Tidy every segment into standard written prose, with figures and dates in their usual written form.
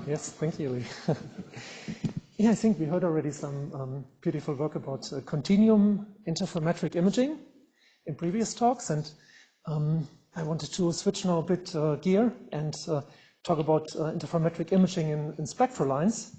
Yes, thank you, Lee. Yeah, I think we heard already some beautiful work about continuum interferometric imaging in previous talks, and I wanted to switch now a bit gear and talk about interferometric imaging in spectral lines.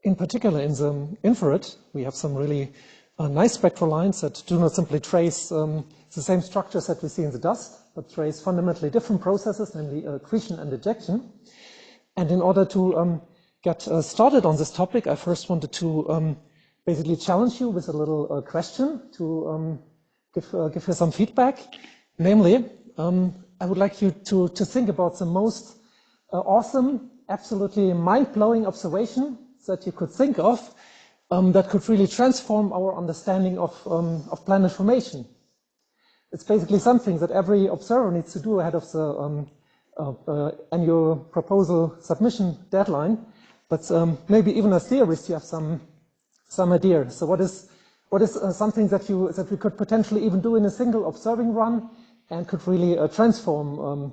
In particular, in the infrared, we have some really nice spectral lines that do not simply trace the same structures that we see in the dust, but trace fundamentally different processes, namely accretion and ejection. And in order to get started on this topic, I first wanted to basically challenge you with a little question to give you some feedback. Namely, I would like you to think about the most awesome, absolutely mind-blowing observation that you could think of that could really transform our understanding of planet formation. It's basically something that every observer needs to do ahead of the annual proposal submission deadline, but maybe even as theorists you have some idea. So what is something that we could potentially even do in a single observing run and could really transform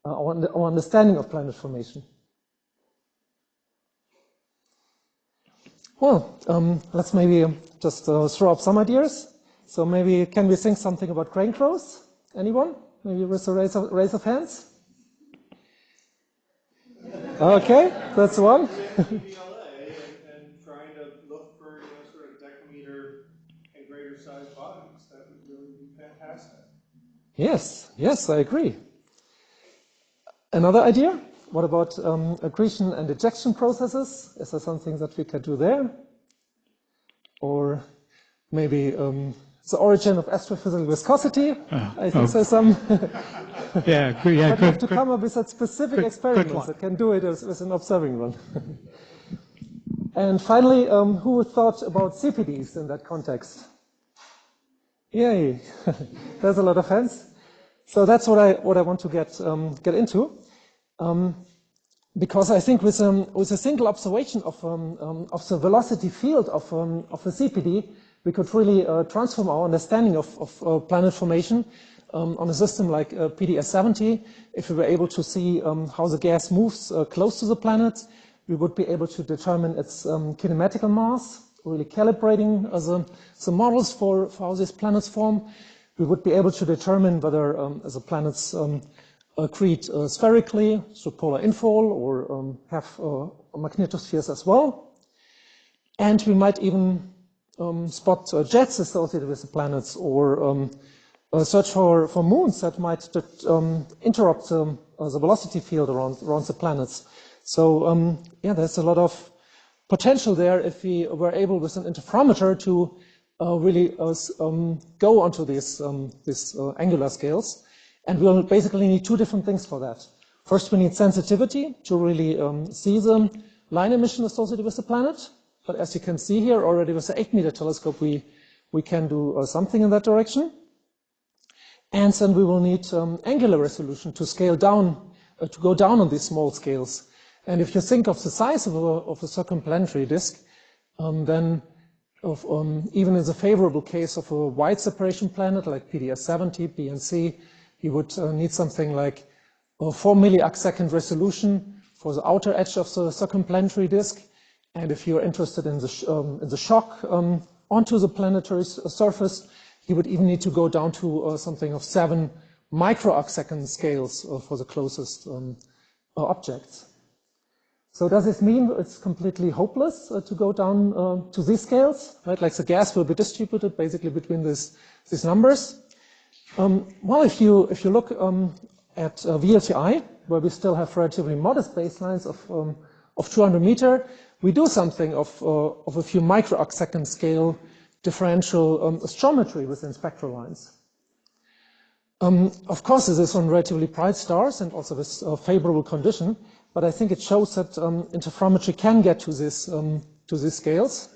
our understanding of planet formation? Well, let's maybe just throw up some ideas. So maybe can we think something about grain growth? Anyone? Maybe with a raise of hands? Okay, that's one. and trying to look for sort of decameter and greater size bodies. That would really be fantastic. Yes, I agree. Another idea? What about accretion and ejection processes? Is there something that we can do there? Or maybe the origin of astrophysical viscosity? I think there's some. Yeah, but you have to come up with that specific experiments that can do it with an observing one. And finally, who thought about CPDs in that context? Yay! There's a lot of hands. So that's what I want to get into, because I think with a single observation of the velocity field of a CPD, we could really transform our understanding of planet formation on a system like PDS-70. If we were able to see how the gas moves close to the planet, we would be able to determine its kinematical mass, really calibrating the models for how these planets form. We would be able to determine whether the planets accrete spherically, through polar infall, or have magnetospheres as well. And we might even spot jets associated with the planets, or search for moons that might interrupt the velocity field around the planets. So yeah, there's a lot of potential there if we were able with an interferometer to really go onto these angular scales. And we'll basically need two different things for that. First, we need sensitivity to really see the line emission associated with the planet. But as you can see here, already with the 8-meter telescope, we can do something in that direction. And then we will need angular resolution to scale down, to go down on these small scales. And if you think of the size of a circumplanetary disk, then even in the favorable case of a wide separation planet like PDS-70, BNC, you would need something like 4 milliarcsecond resolution for the outer edge of the circumplanetary disk. And if you're interested in the shock onto the planetary surface, you would even need to go down to something of 7 microarcsecond scales for the closest objects. So does this mean it's completely hopeless to go down to these scales, right? Like the gas will be distributed basically between these numbers. Well, if you look at VLTI, where we still have relatively modest baselines of 200 meter, we do something of a few microarcsecond scale differential astrometry within spectral lines. Of course, this is on relatively bright stars and also with favorable condition, but I think it shows that interferometry can get to these scales.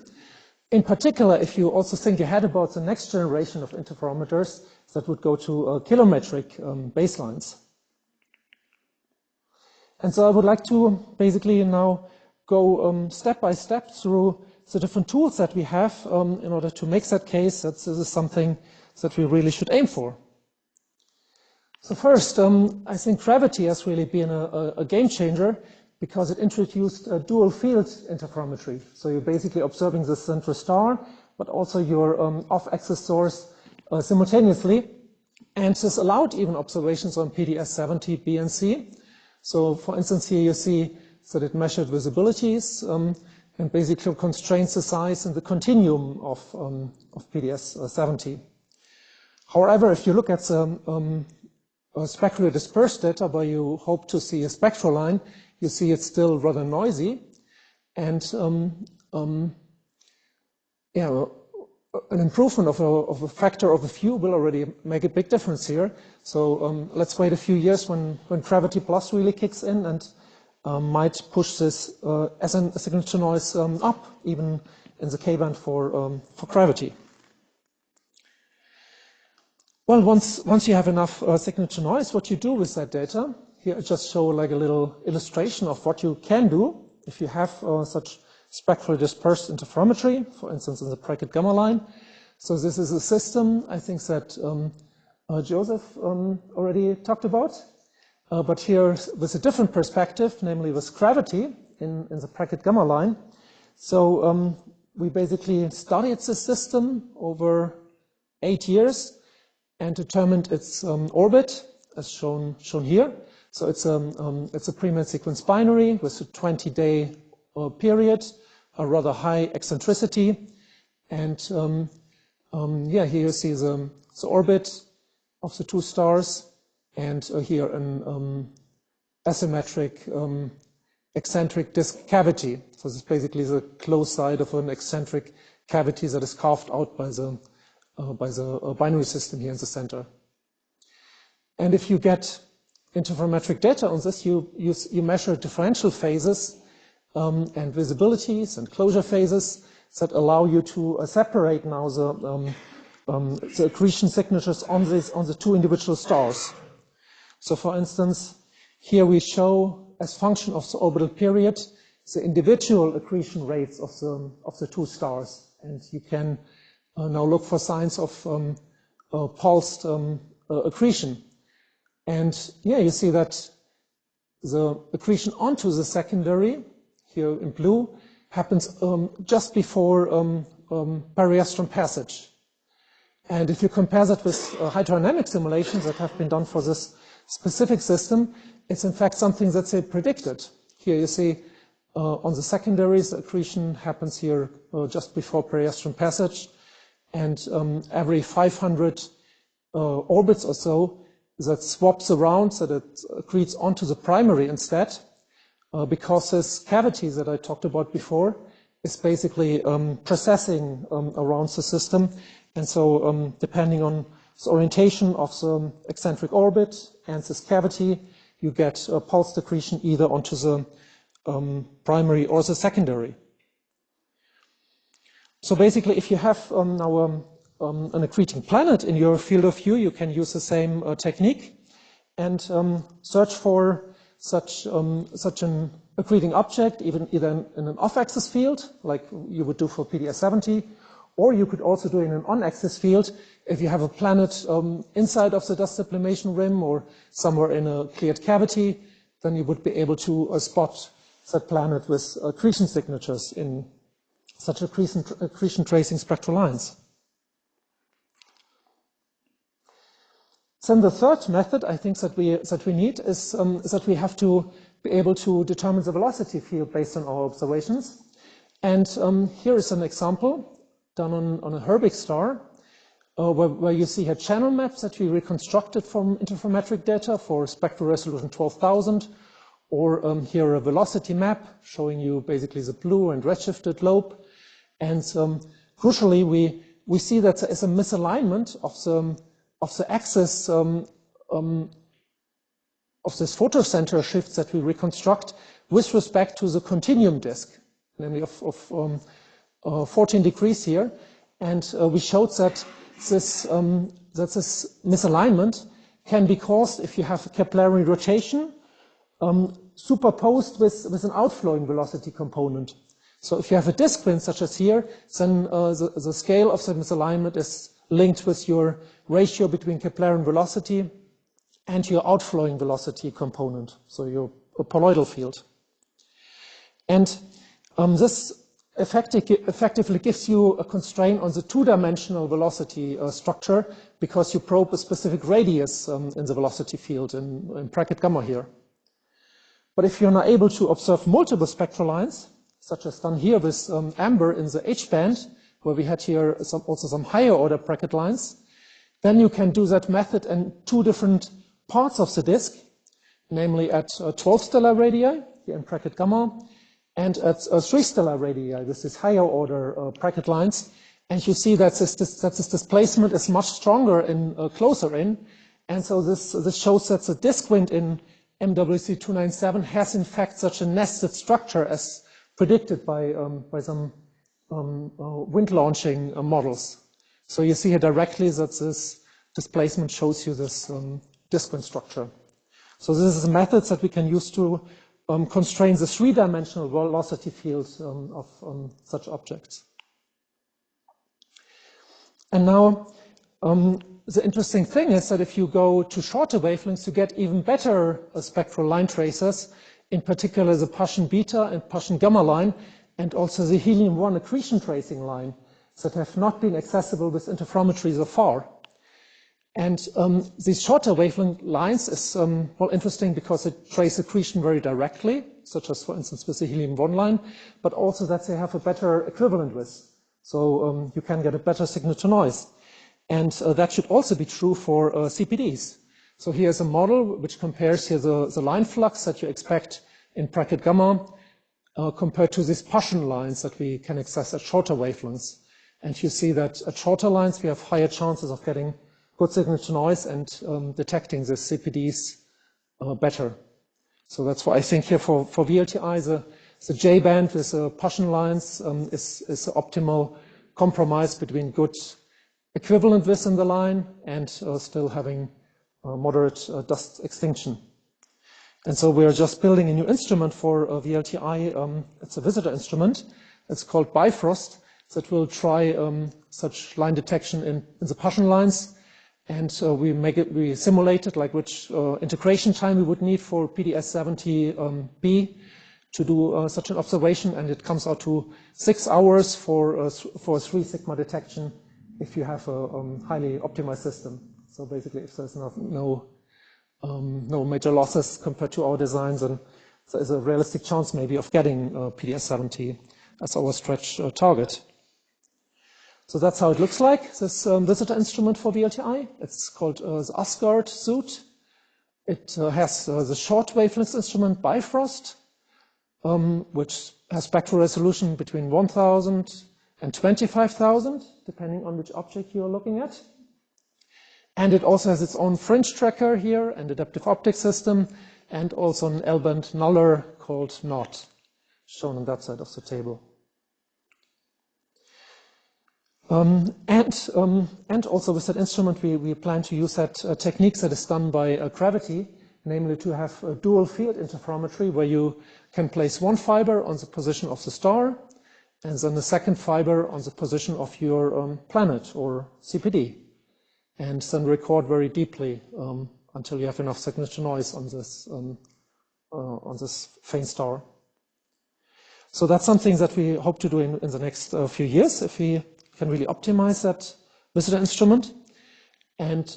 In particular, if you also think ahead about the next generation of interferometers that would go to kilometric baselines. And so I would like to basically now go step by step through the different tools that we have in order to make that case that this is something that we really should aim for. So first, I think gravity has really been a game changer because it introduced a dual field interferometry. So you're basically observing the central star, but also your off-axis source simultaneously. And this allowed even observations on PDS 70, B, and C. So for instance, here you see that it measured visibilities and basically constrains the size and the continuum of PDS 70. However, if you look at the spectrally dispersed data where you hope to see a spectral line, you see it's still rather noisy. And yeah, an improvement of a factor of a few will already make a big difference here. So let's wait a few years when gravity plus really kicks in and might push this as a signature noise up, even in the K-band for gravity. Well, once you have enough signature noise, what you do with that data, here I just show like a little illustration of what you can do if you have such spectrally dispersed interferometry, for instance, in the bracket gamma line. So this is a system, I think, that Joseph already talked about. But here with a different perspective, namely with gravity in the bracket gamma line. So we basically studied the system over 8 years and determined its orbit, as shown here. So it's a pre-made sequence binary with a 20-day period, a rather high eccentricity, and yeah, here you see the orbit of the two stars, and here an asymmetric eccentric disk cavity. So this is basically the closed side of an eccentric cavity that is carved out by the binary system here in the center. And if you get interferometric data on this, you measure differential phases and visibilities and closure phases that allow you to separate now the accretion signatures on the two individual stars. So for instance, here we show as function of the orbital period the individual accretion rates of the two stars, and you can now look for signs of pulsed accretion. And yeah, you see that the accretion onto the secondary, here in blue, happens just before periastron passage. And if you compare that with hydrodynamic simulations that have been done for this specific system, it's in fact something that's predicted. Here you see on the secondaries, the accretion happens here just before periastron passage. And every 500 orbits or so, that swaps around so that it accretes onto the primary instead, because this cavity that I talked about before is basically processing around the system. And so depending on the orientation of the eccentric orbit and this cavity, you get pulsed accretion either onto the primary or the secondary. So basically, if you have now an accreting planet in your field of view, you can use the same technique and search for such an accreting object, either in an off-axis field, like you would do for PDS 70, or you could also do it in an on-axis field if you have a planet inside of the dust sublimation rim or somewhere in a cleared cavity, then you would be able to spot that planet with accretion signatures in such accretion tracing spectral lines. Then the third method I think that we need is that we have to be able to determine the velocity field based on our observations. And here is an example done on a Herbig star, where you see here channel maps that we reconstructed from interferometric data for spectral resolution 12,000, or here a velocity map showing you basically the blue and redshifted lobe. And crucially, we see that there is a misalignment of the axis of this photocenter shifts that we reconstruct with respect to the continuum disk, namely of 14 degrees here. And we showed that this misalignment can be caused if you have a Keplerian rotation superposed with an outflowing velocity component. So if you have a disk wind such as here, then the scale of the misalignment is linked with your ratio between Keplerian velocity and your outflowing velocity component, so your poloidal field. And this effectively gives you a constraint on the two-dimensional velocity structure because you probe a specific radius in the velocity field in bracket gamma here. But if you're not able to observe multiple spectral lines, such as done here with amber in the H band, where we had here also some higher order bracket lines, then you can do that method in two different parts of the disk, namely at 12 stellar radii, here in bracket gamma, and at 3 stellar radii with this higher order bracket lines. And you see that this displacement is much stronger in closer in. And so this shows that the disk wind in MWC 297 has in fact such a nested structure as predicted by some wind launching models. So you see here directly that this displacement shows you this disk wind structure. So this is a method that we can use to constrain the three-dimensional velocity fields of such objects. And now, the interesting thing is that if you go to shorter wavelengths, you get even better spectral line tracers, in particular the Paschen beta and Paschen gamma line, and also the helium-1 accretion tracing line that have not been accessible with interferometry so far. And these shorter wavelength lines is well interesting because they trace accretion very directly, such as for instance with the helium-1 line, but also that they have a better equivalent width. So you can get a better signal to noise. And that should also be true for CPDs. So here's a model which compares here the line flux that you expect in bracket gamma compared to these Paschen lines that we can access at shorter wavelengths. And you see that at shorter lines we have higher chances of getting good signal to noise and detecting the CPDs better. So that's why I think here for VLTI the J band with the Paschen lines is the optimal compromise between good equivalent width in the line and still having moderate dust extinction. And so we're just building a new instrument for VLTI. It's a visitor instrument. It's called Bifrost that will try such line detection in the Paschen lines. And we simulate it like which integration time we would need for PDS-70B to do such an observation, and it comes out to 6 hours for 3 sigma detection if you have a highly optimized system. So basically, if there's no major losses compared to our designs, and there is a realistic chance maybe of getting PDS-70 as our stretch target. So that's how it looks like, this visitor instrument for VLTI. It's called the Asgard suit. It has the short wavelength instrument Bifrost, which has spectral resolution between 1000 and 25,000, depending on which object you're looking at. And it also has its own fringe tracker here, and adaptive optics system, and also an L-band nuller called NOT, shown on that side of the table. And also with that instrument, we plan to use that technique that is done by gravity, namely to have a dual field interferometry where you can place one fiber on the position of the star and then the second fiber on the position of your planet or CPD, and then record very deeply until you have enough signal to noise on this faint star. So that's something that we hope to do in the next few years if we can really optimize that visitor instrument. And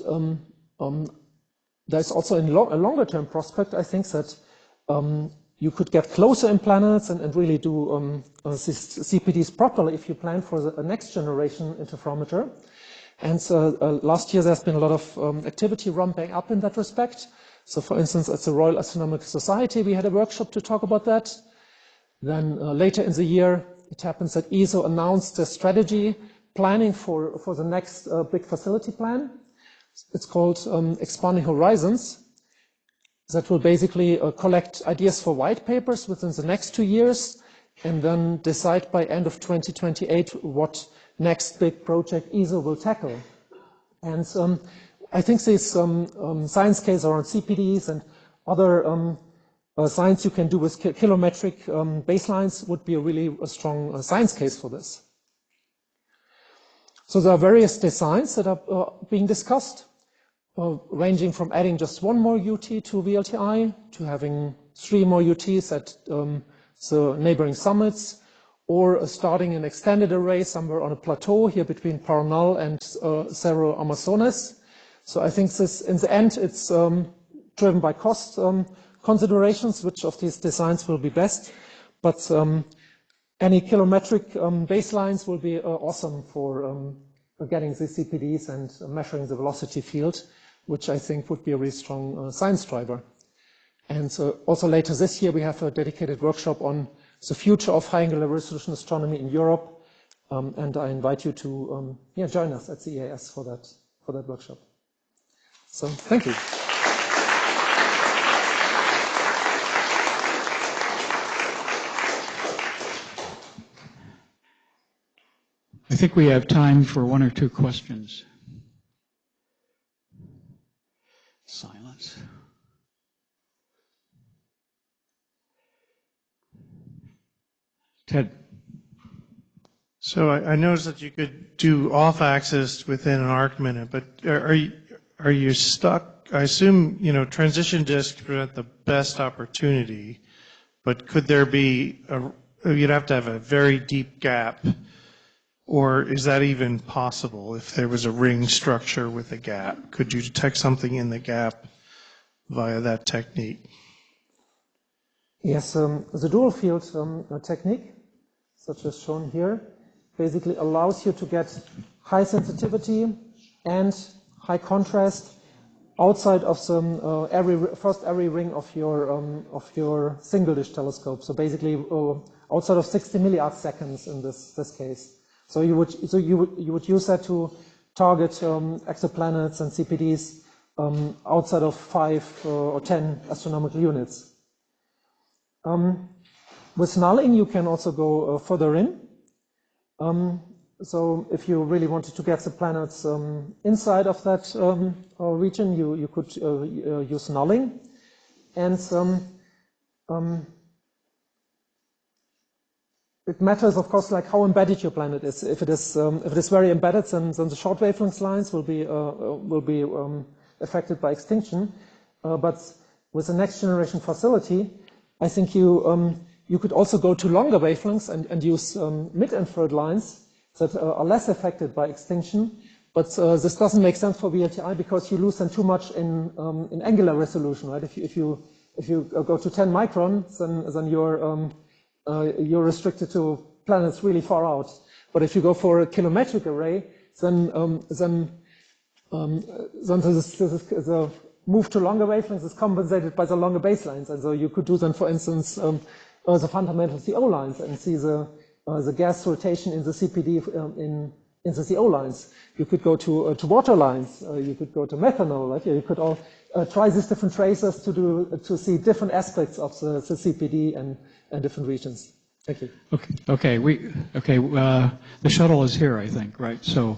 there's also a longer term prospect, I think, that you could get closer in planets and really do CPDs properly if you plan for the next generation interferometer. And so last year there's been a lot of activity ramping up in that respect. So for instance, at the Royal Astronomical Society, we had a workshop to talk about that. Then later in the year, it happens that ESO announced their strategy planning for the next big facility plan. It's called Expanding Horizons. That will basically collect ideas for white papers within the next 2 years and then decide by end of 2028 what next big project ESO will tackle. And I think these science cases around CPDs and other science you can do with kilometric baselines would be a really strong science case for this. So there are various designs that are being discussed, ranging from adding just one more UT to VLTI to having 3 more UTs at so neighboring summits, or starting an extended array somewhere on a plateau here between Paranal and Cerro Amazonas. So I think this, in the end, it's driven by cost considerations, which of these designs will be best. But any kilometric baselines will be awesome for getting the CPDs and measuring the velocity field, which I think would be a really strong science driver. And also later this year, we have a dedicated workshop on the future of high angular resolution astronomy in Europe, and I invite you to join us at the EAS for that workshop. So thank you. I think we have time for one or two questions. Silence. Ted. So I noticed that you could do off-axis within an arc minute, but are you stuck? I assume, you know, transition disks present the best opportunity, but could there be you'd have to have a very deep gap, or is that even possible if there was a ring structure with a gap? Could you detect something in the gap via that technique? Yes, the dual field technique, such as shown here, basically allows you to get high sensitivity and high contrast outside of some first every ring of your single dish telescope. So basically outside of 60 milliarc seconds in this case. So you would use that to target exoplanets and CPDs outside of 5 or 10 astronomical units. With nulling, you can also go further in. So if you really wanted to get the planets inside of that region, you could use nulling. And it matters, of course, like how embedded your planet is. If it is very embedded, then the short wavelength lines will be affected by extinction. But with the next generation facility, I think you could also go to longer wavelengths and use mid-infrared lines that are less affected by extinction. But this doesn't make sense for VLTI because you lose then too much in angular resolution, right? If you go to 10 microns, then you're restricted to planets really far out. But if you go for a kilometric array, then the move to longer wavelengths is compensated by the longer baselines. And so you could do then, for instance, the fundamental CO lines and see the gas rotation in the CPD in the CO lines. You could go to water lines. You could go to methanol. Right? You could all try these different tracers to see different aspects of the CPD and different regions. Thank you. Okay. The shuttle is here, I think, right? So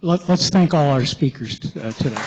let's thank all our speakers today.